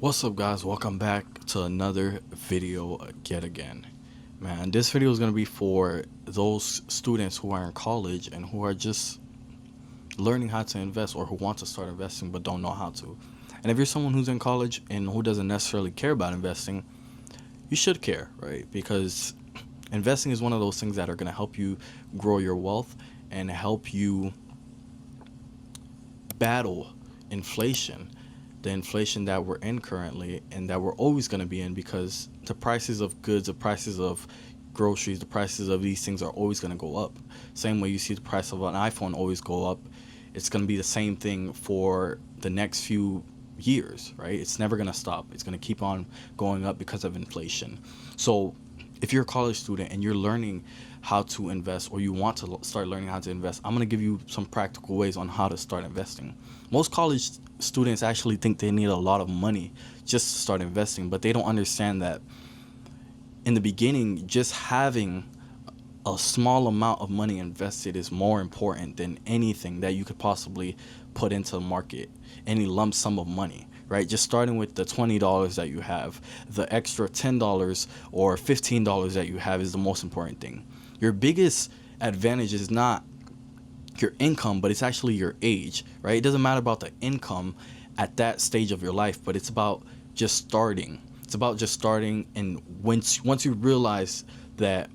What's up, guys? Welcome back to another video yet again. Man, this video is going to be for those students who are in college and who are just learning how to invest, or who want to start investing but don't know how to. And if you're someone who's in college and who doesn't necessarily care about investing, you should care, right? Because investing is one of those things that are going to help you grow your wealth and help you battle inflation, the inflation that we're in currently and that we're always going to be in, because the prices of goods, the prices of groceries, the prices of these things are always going to go up. Same way you see the price of an iPhone always go up, it's going to be the same thing for the next few years, right? It's never going to stop. It's going to keep on going up because of inflation. So if you're a college student and you're learning how to invest, or you want to start learning how to invest, I'm going to give you some practical ways on how to start investing. Most college students actually think they need a lot of money just to start investing, but they don't understand that in the beginning, just having a small amount of money invested is more important than anything that you could possibly put into the market, any lump sum of money, right? Just starting with the $20 that you have, the extra $10 or $15 that you have is the most important thing. Your biggest advantage is not your income, but it's actually your age, right? It doesn't matter about the income at that stage of your life, but it's about just starting. It's about just starting, and once you realize that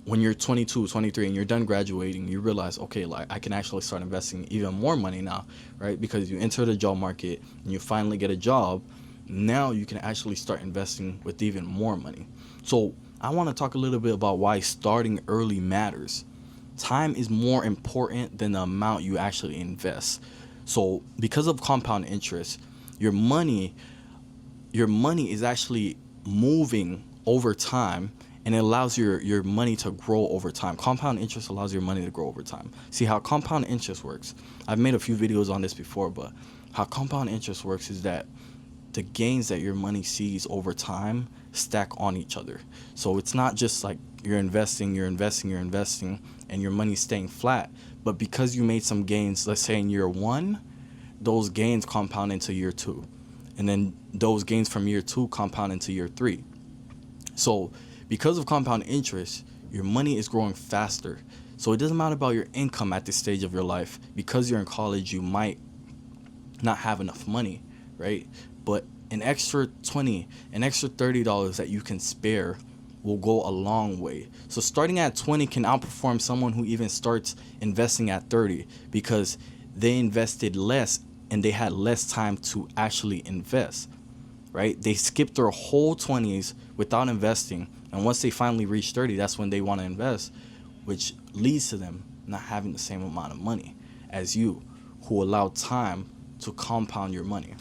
when you're 22, 23, and you're done graduating, you realize, okay, like I can actually start investing even more money now, right? Because you enter the job market and you finally get a job. Now you can actually start investing with even more money. So I want to talk a little bit about why starting early matters. Time is more important than the amount you actually invest. So because of compound interest, your money your money is actually moving over time, and it allows your money to grow over time. Compound interest allows your money to grow over time. See how compound interest works? I've made a few videos on this before, but how compound interest works is that the gains that your money sees over time stack on each other. So it's not just like you're investing, and your money's staying flat. But because you made some gains, let's say in year one, those gains compound into year two. And then those gains from year two compound into year three. So because of compound interest, your money is growing faster. So it doesn't matter about your income at this stage of your life. Because you're in college, you might not have enough money, right? But an extra 20, an extra $30 that you can spare will go a long way. So starting at 20 can outperform someone who even starts investing at 30, because they invested less and they had less time to actually invest, right? They skipped their whole 20s without investing, and once they finally reach 30, that's when they want to invest, which leads to them not having the same amount of money as you, who allowed time to compound your money.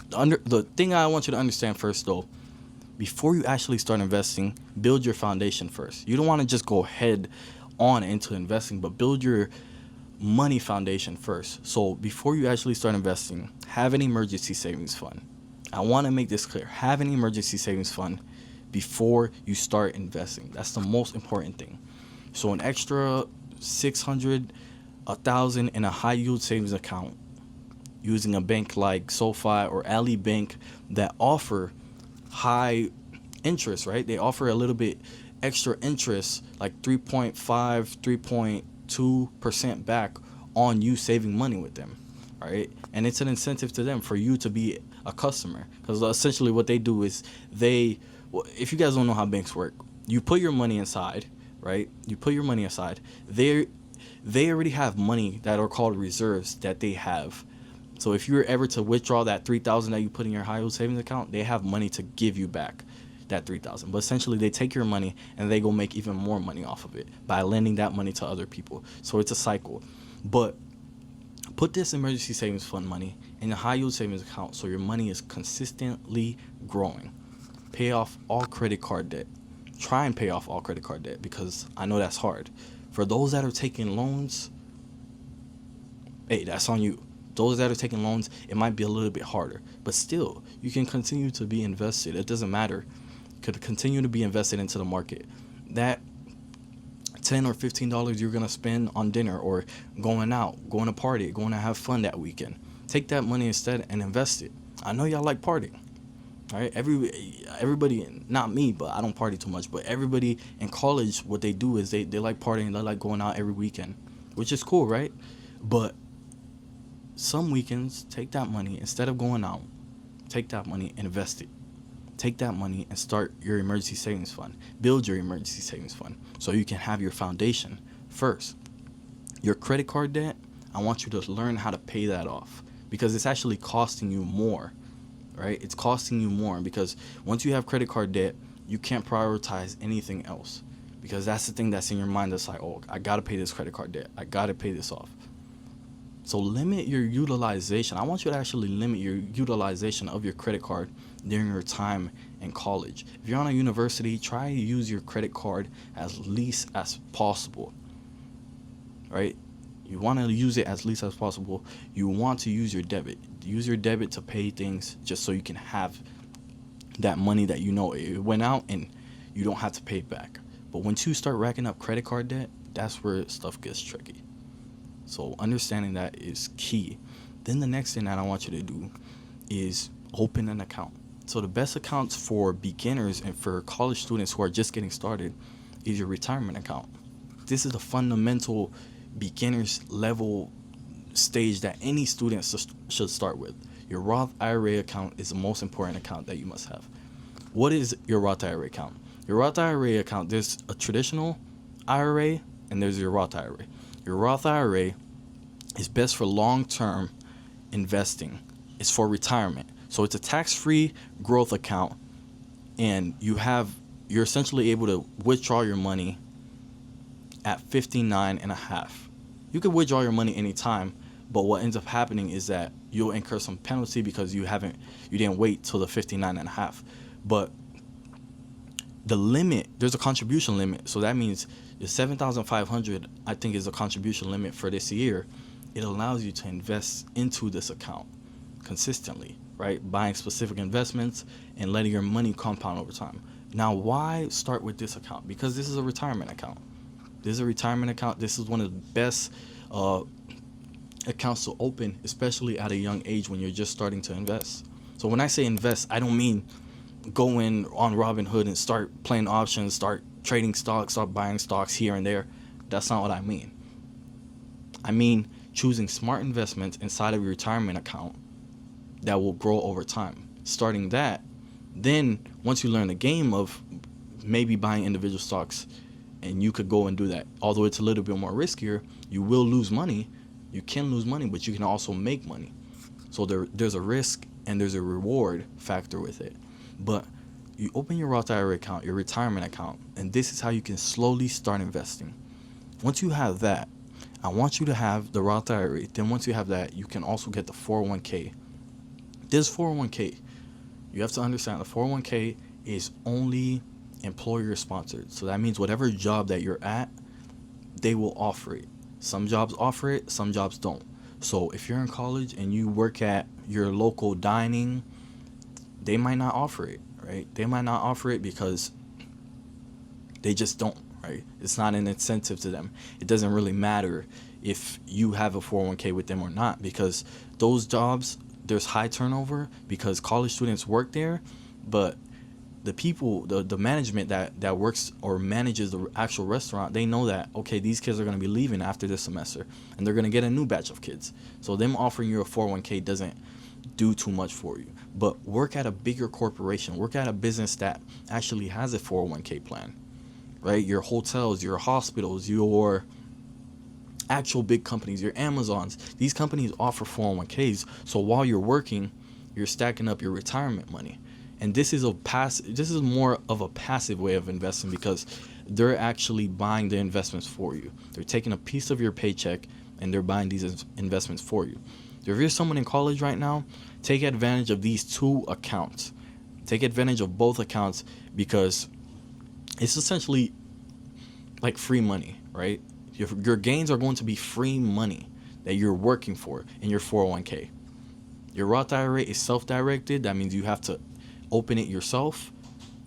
The thing I want you to understand first, though, before you actually start investing, build your foundation first. You don't want to just go head on into investing, but build your money foundation first. So before you actually start investing, have an emergency savings fund. I want to make this clear. Have an emergency savings fund before you start investing. That's the most important thing. So an extra 600, 1,000 in a high yield savings account using a bank like SoFi or Ali Bank that offer high interest, right? They offer a little bit extra interest, like 3.5, 3.2% back on you saving money with them, right? And it's an incentive to them for you to be a customer, because essentially what they do is if you guys don't know how banks work, you put your money inside, right? You put your money aside. They already have money that are called reserves that they have. So if you were ever to withdraw that 3,000 that you put in your high yield savings account, they have money to give you back that 3,000. But essentially they take your money and they go make even more money off of it by lending that money to other people. So it's a cycle. But put this emergency savings fund money in a high yield savings account so your money is consistently growing. Pay off all credit card debt. Try and pay off all credit card debt, because I know that's hard. For those that are taking loans, hey, that's on you. Those that are taking loans, it might be a little bit harder, but still, you can continue to be invested. It doesn't matter. You could continue to be invested into the market. That $10 or $15 you're gonna spend on dinner or going out, going to party, going to have fun that weekend, take that money instead and invest it. I know y'all like partying, right? Everybody, not me, but I don't party too much. But everybody in college, what they do is they like partying. They like going out every weekend, which is cool, right? But some weekends, take that money instead of going out. Take that money and invest it. Take that money and start your emergency savings fund. Build your emergency savings fund so you can have your foundation first. Your credit card debt, I want you to learn how to pay that off because it's actually costing you more, right? It's costing you more because once you have credit card debt, you can't prioritize anything else because that's the thing that's in your mind that's like, oh, I got to pay this credit card debt. I got to pay this off. So limit your utilization. I want you to actually limit your utilization of your credit card during your time in college. If you're on a university, try to use your credit card as least as possible, right? You want to use it as least as possible. You want to use your debit. Use your debit to pay things just so you can have that money that you know it went out and you don't have to pay it back. But once you start racking up credit card debt, that's where stuff gets tricky. So understanding that is key. Then the next thing that I want you to do is open an account. So the best accounts for beginners and for college students who are just getting started is your retirement account. This is the fundamental beginners level stage that any student should start with. Your Roth IRA account is the most important account that you must have. What is your Roth IRA account? Your Roth IRA account, there's a traditional IRA and there's your Roth IRA. Your Roth IRA is best for long-term investing. It's for retirement. So it's a tax-free growth account, and you're essentially able to withdraw your money at 59 and a half. You can withdraw your money anytime, but what ends up happening is that you'll incur some penalty because you didn't wait till the 59 and a half. But the limit, there's a contribution limit, so that means the 7,500 I think is a contribution limit for this year. It allows you to invest into this account consistently, right? Buying specific investments and letting your money compound over time. Now, why start with this account? Because this is a retirement account. This is a retirement account. This is one of the best accounts to open, especially at a young age when you're just starting to invest. So when I say invest, I don't mean go in on Robinhood and start playing options, start trading stocks, start buying stocks here and there. That's not what I mean. I mean choosing smart investments inside of your retirement account that will grow over time. Starting that, then once you learn the game of maybe buying individual stocks, and you could go and do that. Although it's a little bit more riskier, you will lose money. You can lose money, but you can also make money. So there's a risk and there's a reward factor with it. But you open your Roth IRA account, your retirement account, and this is how you can slowly start investing. Once you have that, I want you to have the Roth IRA. Then once you have that, you can also get the 401k. This 401k, you have to understand the 401k is only employer sponsored. So that means whatever job that you're at, they will offer it. Some jobs offer it, some jobs don't. So if you're in college and you work at your local dining, they might not offer it, right? They might not offer it because they just don't, right? It's not an incentive to them. It doesn't really matter if you have a 401k with them or not, because those jobs, there's high turnover because college students work there, but the people, the management that works or manages the actual restaurant, they know that, okay, these kids are going to be leaving after this semester and they're going to get a new batch of kids. So them offering you a 401k doesn't do too much for you. But work at a bigger corporation, work at a business that actually has a 401k plan, right? Your hotels, your hospitals, your actual big companies, your Amazons, these companies offer 401ks. So while you're working, you're stacking up your retirement money. And this is more of a passive way of investing because they're actually buying the investments for you. They're taking a piece of your paycheck and they're buying these investments for you. If you're someone in college right now, take advantage of these two accounts. Take advantage of both accounts because it's essentially like free money, right? Your gains are going to be free money that you're working for in your 401k. Your Roth IRA is self-directed. That means you have to open it yourself.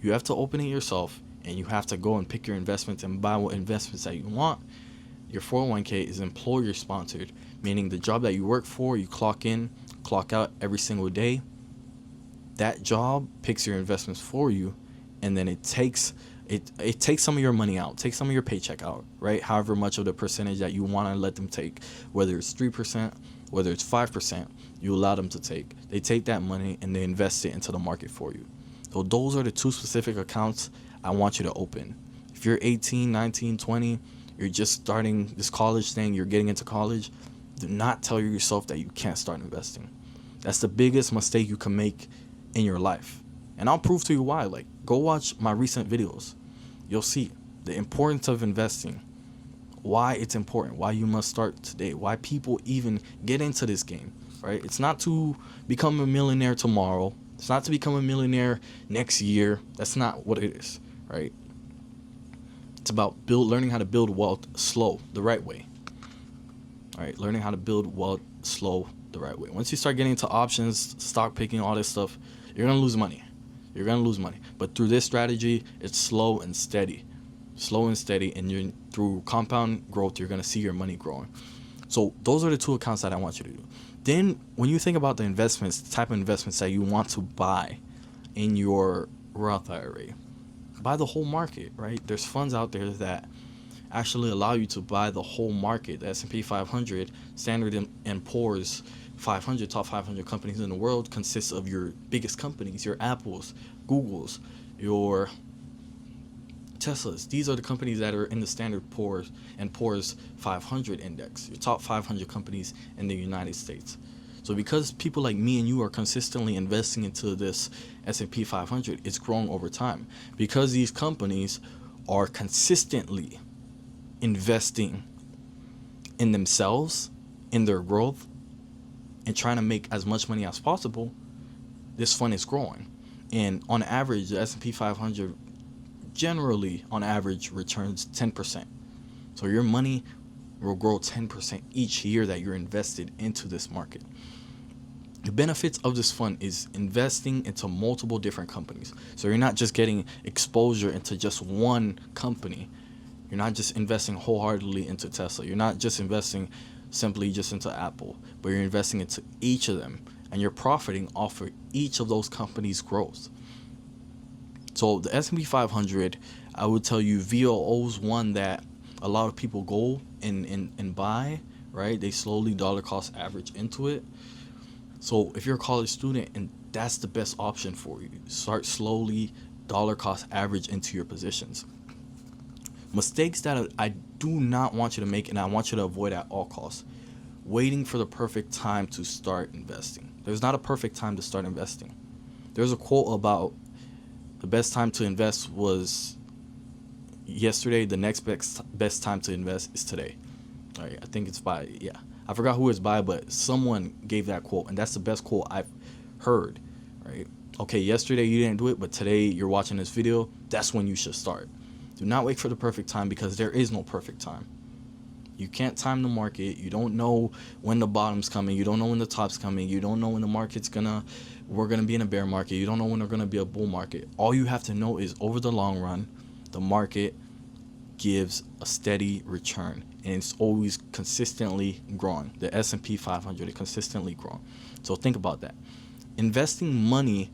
You have to open it yourself, and you have to go and pick your investments and buy what investments that you want. Your 401k is employer sponsored, meaning the job that you work for, you clock in, clock out every single day. That job picks your investments for you, and then it takes some of your money out, takes some of your paycheck out, right? However much of the percentage that you want to let them take, whether it's 3%, whether it's 5%, you allow them to take. They take that money and they invest it into the market for you. So those are the two specific accounts I want you to open. If you're 18, 19, 20, you're just starting this college thing, you're getting into college, do not tell yourself that you can't start investing. That's the biggest mistake you can make in your life. And I'll prove to you why. Like, go watch my recent videos. You'll see the importance of investing, why it's important, why you must start today, why people even get into this game, right? It's not to become a millionaire tomorrow. It's not to become a millionaire next year. That's not what it is, right? It's about learning how to build wealth slow, the right way. All right, learning how to build wealth slow, the right way. Once you start getting into options, stock picking, all this stuff, you're gonna lose money. You're gonna lose money. But through this strategy, it's slow and steady, and through compound growth, you're gonna see your money growing. So those are the two accounts that I want you to do. Then, when you think about the investments, the type of investments that you want to buy in your Roth IRA, buy the whole market, right? There's funds out there that actually allow you to buy the whole market. The S&P 500, Standard and Poor's 500, top 500 companies in the world consists of your biggest companies, your Apples, Googles, your Teslas. These are the companies that are in the Standard Poor's and Poor's 500 index, your top 500 companies in the United States. So because people like me and you are consistently investing into this S&P 500, it's growing over time. Because these companies are consistently investing in themselves, in their growth, and trying to make as much money as possible, this fund is growing. And on average, the S&P 500 generally, on average, returns 10%. So your money will grow 10% each year that you're invested into this market. The benefits of this fund is investing into multiple different companies. So you're not just getting exposure into just one company. You're not just investing wholeheartedly into Tesla. You're not just investing simply just into Apple, but you're investing into each of them, and you're profiting off of each of those companies' growth. So the S&P 500, I would tell you, VOO is one that a lot of people go and buy, right? They slowly dollar cost average into it. So if you're a college student, and that's the best option for you, start slowly dollar cost average into your positions. Mistakes that I do not want you to make, and I want you to avoid at all costs. Waiting for the perfect time to start investing. There's not a perfect time to start investing. There's a quote about the best time to invest was yesterday. The next best time to invest is today. All right, I think it's by, I forgot who it's by, but someone gave that quote, and that's the best quote I've heard, right? Okay, yesterday you didn't do it, but today you're watching this video, that's when you should start. Do not wait for the perfect time, because there is no perfect time. You can't time the market. You don't know when the bottom's coming. You don't know when the top's coming. You don't know when the we're gonna be in a bear market. You don't know when there's gonna be a bull market. All you have to know is over the long run, the market gives a steady return, and it's always consistently growing. The S&P 500 is consistently growing. So think about that. Investing money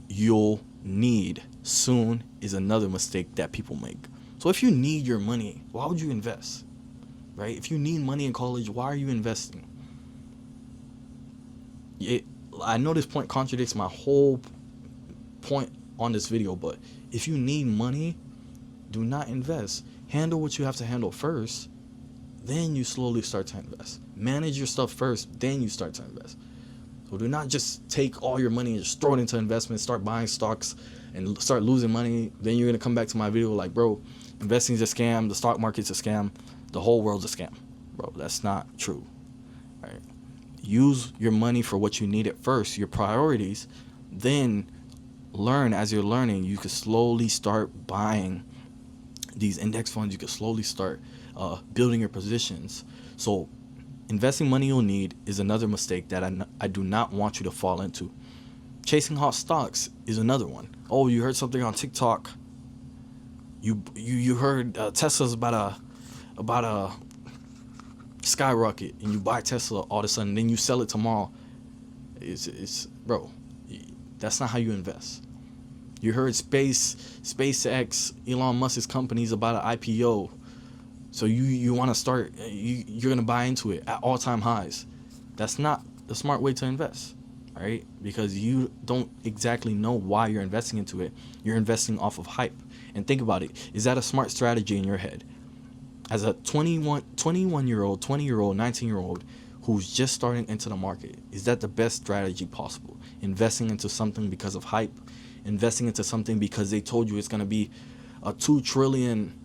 you'll need soon is another mistake that people make. So if you need your money, why would you invest? Right? If you need money in college, why are you investing? I know this point contradicts my whole point on this video, but if you need money, do not invest. Handle what you have to handle first, then you slowly start to invest. Manage your stuff first, then you start to invest. So do not just take all your money and just throw it into investments, start buying stocks and start losing money. Then you're going to come back to my video like, bro, investing is a scam, the stock market's a scam, the whole world's a scam. Bro, that's not true. Right? Use your money for what you need at first, your priorities, then learn. As you're learning, you can slowly start buying these index funds. You can slowly start building your positions. So investing money you'll need is another mistake that I do not want you to fall into. Chasing hot stocks is another one. Oh, you heard something on TikTok. You heard Tesla's about a skyrocket, and you buy Tesla all of a sudden, then you sell it tomorrow. It's bro, That's not how you invest. You heard SpaceX, Elon Musk's company is about an IPO. So you want to start, you're going to buy into it at all-time highs. That's not the smart way to invest, right? Because you don't exactly know why you're investing into it. You're investing off of hype. And think about it. Is that a smart strategy in your head? As a 21-year-old, 20-year-old, 19-year-old who's just starting into the market, is that the best strategy possible? Investing into something because of hype? Investing into something because they told you it's going to be a $2 trillion,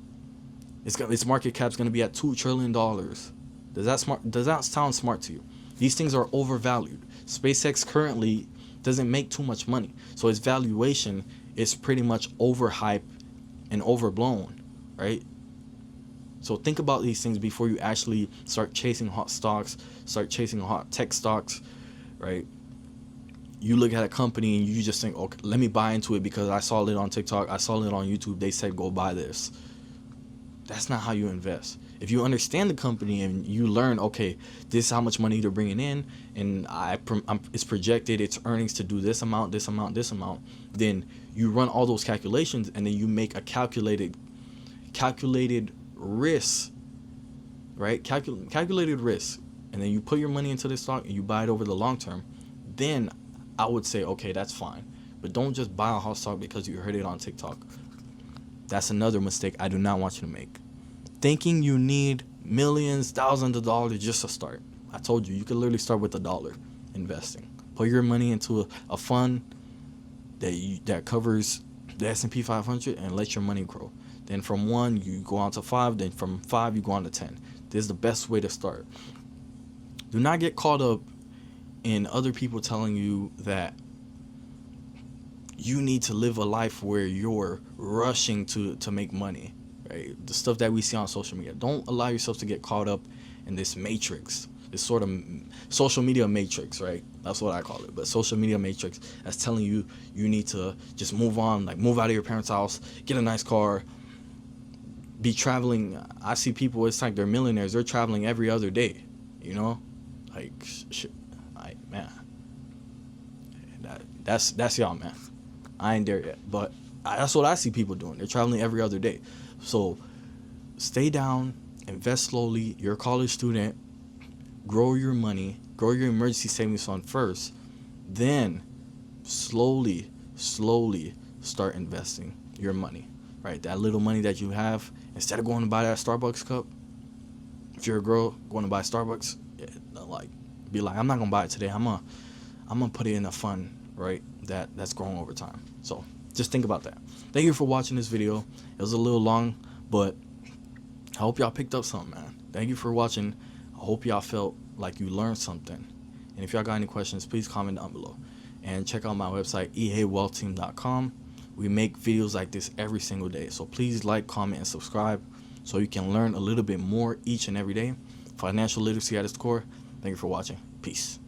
its market cap's going to be at $2 trillion. Does that sound smart to you? These things are overvalued. SpaceX currently doesn't make too much money, so its valuation is pretty much overhyped and overblown, right? So think about these things before you actually start chasing hot stocks, start chasing hot tech stocks, right? You look at a company and you just think, okay, let me buy into it because I saw it on TikTok, I saw it on YouTube, they said go buy this. That's not how you invest. If you understand the company and you learn, okay, this is how much money they're bringing in, and it's projected, its earnings to do this amount, this amount, this amount, then you run all those calculations and then you make a calculated risk, right? Calculated risk, and then you put your money into this stock and you buy it over the long term. Then I would say, okay, that's fine. But don't just buy a hot stock because you heard it on TikTok. That's another mistake I do not want you to make. Thinking you need millions, thousands of dollars just to start. I told you, you could literally start with $1 investing. Put your money into a fund that covers the S&P 500 and let your money grow. Then from 1, you go on to 5. Then from 5, you go on to 10. This is the best way to start. Do not get caught up in other people telling you that you need to live a life where you're rushing to make money, right? The stuff that we see on social media. Don't allow yourself to get caught up in this matrix, this sort of social media matrix, right? That's what I call it. But social media matrix that's telling you need to just move on, like move out of your parents' house, get a nice car, be traveling. I see people, it's like they're millionaires. They're traveling every other day, you know? Like, shit. Like, man. That's y'all, man. I ain't there yet, but that's what I see people doing. They're traveling every other day. So stay down, invest slowly. You're a college student. Grow your money. Grow your emergency savings fund first. Then slowly start investing your money, right? That little money that you have, instead of going to buy that Starbucks cup, if you're a girl going to buy Starbucks, be like, I'm not going to buy it today. I'm gonna put it in a fund, right? That's growing over time. So just think about that. Thank you for watching this video. It was a little long, but I hope y'all picked up something, man. Thank you for watching. I hope y'all felt like you learned something. And if y'all got any questions, please comment down below. And check out my website, eawealthteam.com. We make videos like this every single day. So please like, comment, and subscribe so you can learn a little bit more each and every day. Financial literacy at its core. Thank you for watching. Peace.